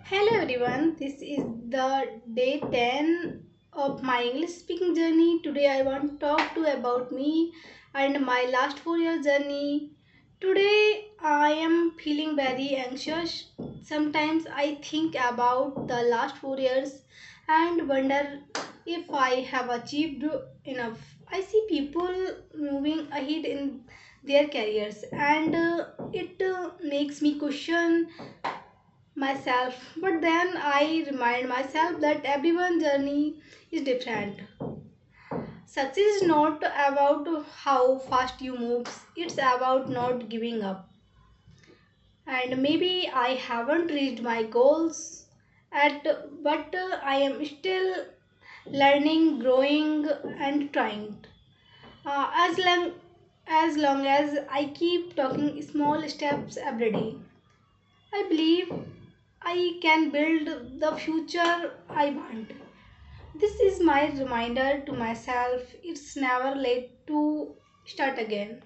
Hello everyone, this is the day 10 of my English speaking journey. Today I want to talk to about me and my last 4 year journey. Today I am feeling very anxious. Sometimes I think about the last 4 years and wonder if I have achieved enough. I see people moving ahead in their careers and it makes me question myself, but then I remind myself that everyone's journey is different. Success is not about how fast you move, it's about not giving up. And maybe I haven't reached my goals at but I am still learning, growing and trying. As long as I keep taking small steps every day, I believe I can build the future I want. This is my reminder to myself it's never late to start again.